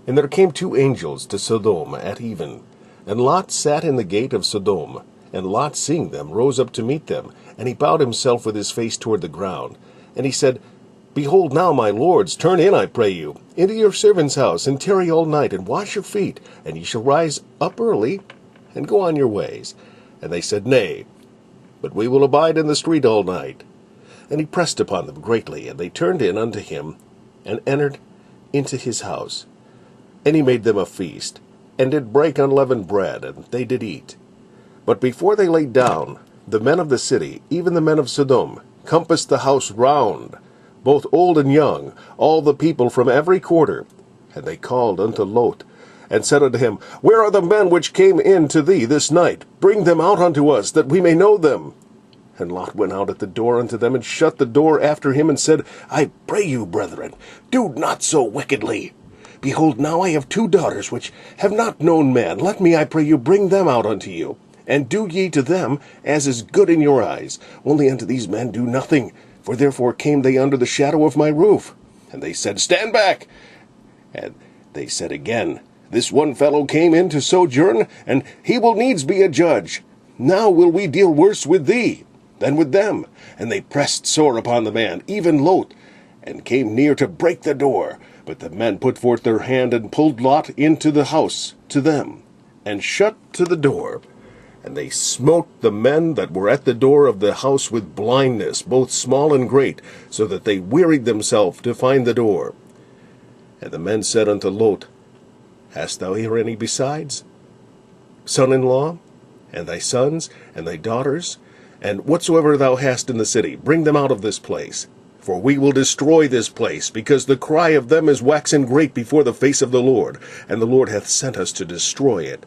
And there came two angels to Sodom at even. And Lot sat in the gate of Sodom. And Lot, seeing them, rose up to meet them. And he bowed himself with his face toward the ground. And he said, Behold now, my lords, turn in, I pray you, into your servant's house, and tarry all night, and wash your feet, and ye shall rise up early, and go on your ways. And they said, Nay, but we will abide in the street all night. And he pressed upon them greatly, and they turned in unto him, and entered into his house. And he made them a feast, and did break unleavened bread, and they did eat. But before they lay down, the men of the city, even the men of Sodom, compassed the house round, both old and young, all the people from every quarter. And they called unto Lot, and said unto him, Where are the men which came in to thee this night? Bring them out unto us, that we may know them. And Lot went out at the door unto them, and shut the door after him, and said, I pray you, brethren, do not so wickedly. Behold, now I have two daughters, which have not known man. Let me, I pray you, bring them out unto you. And do ye to them as is good in your eyes. Only unto these men do nothing, for therefore came they under the shadow of my roof. And they said, Stand back. And they said again, This one fellow came in to sojourn, and he will needs be a judge. Now will we deal worse with thee than with them. And they pressed sore upon the man, even Lot, and came near to break the door. But the men put forth their hand, and pulled Lot into the house to them, and shut to the door. And they smote the men that were at the door of the house with blindness, both small and great, so that they wearied themselves to find the door. And the men said unto Lot, Hast thou here any besides? Son-in-law, and thy sons, and thy daughters, and whatsoever thou hast in the city, bring them out of this place. For we will destroy this place, because the cry of them is waxen great before the face of the Lord, and the Lord hath sent us to destroy it.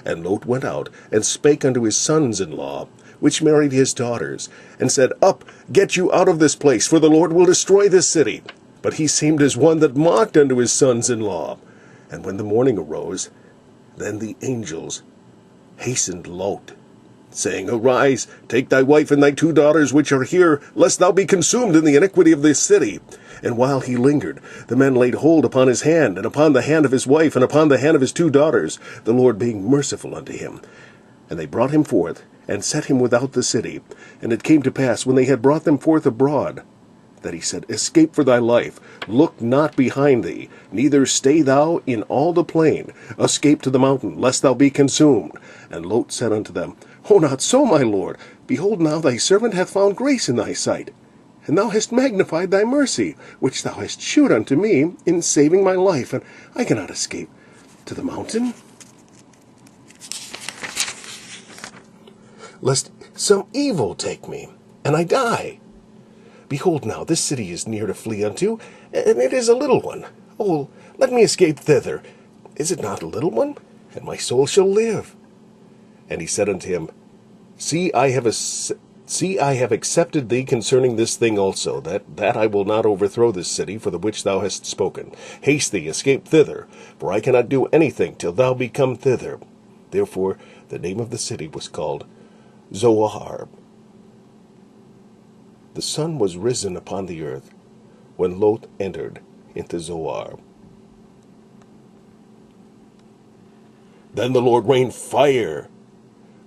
And Lot went out, and spake unto his sons-in-law, which married his daughters, and said, Up, get you out of this place, for the Lord will destroy this city. But he seemed as one that mocked unto his sons-in-law. And when the morning arose, then the angels hastened Lot, saying, Arise, take thy wife and thy two daughters which are here, lest thou be consumed in the iniquity of this city. And while he lingered, the men laid hold upon his hand, and upon the hand of his wife, and upon the hand of his two daughters, the Lord being merciful unto him. And they brought him forth, and set him without the city. And it came to pass, when they had brought them forth abroad, that he said, Escape for thy life, look not behind thee, neither stay thou in all the plain. Escape to the mountain, lest thou be consumed. And Lot said unto them, O not so, my lord. Behold, now thy servant hath found grace in thy sight. And thou hast magnified thy mercy, which thou hast shewed unto me in saving my life, and I cannot escape to the mountain, lest some evil take me, and I die. Behold now, this city is near to flee unto, and it is a little one. Oh, let me escape thither. Is it not a little one? And my soul shall live. And he said unto him, See, I have accepted thee concerning this thing also, that I will not overthrow this city for the which thou hast spoken. Haste thee, escape thither, for I cannot do anything till thou be come thither. Therefore the name of the city was called Zoar. The sun was risen upon the earth when Lot entered into Zoar. Then the Lord rained fire.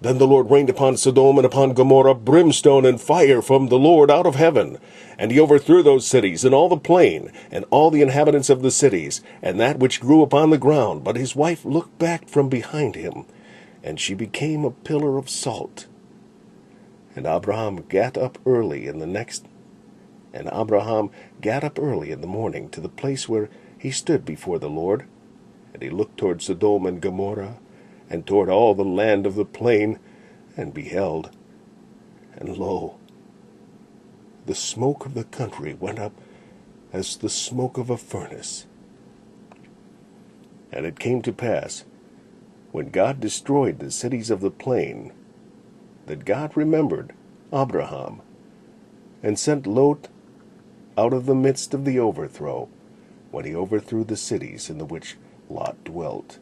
Then the Lord rained upon Sodom and upon Gomorrah brimstone and fire from the Lord out of heaven. And he overthrew those cities, and all the plain, and all the inhabitants of the cities, and that which grew upon the ground. But his wife looked back from behind him, and she became a pillar of salt. And Abraham gat up early in the morning to the place where he stood before the Lord. And he looked toward Sodom and Gomorrah, and toward all the land of the plain, and beheld, and lo, the smoke of the country went up as the smoke of a furnace. And it came to pass, when God destroyed the cities of the plain, that God remembered Abraham, and sent Lot out of the midst of the overthrow, when he overthrew the cities in the which Lot dwelt.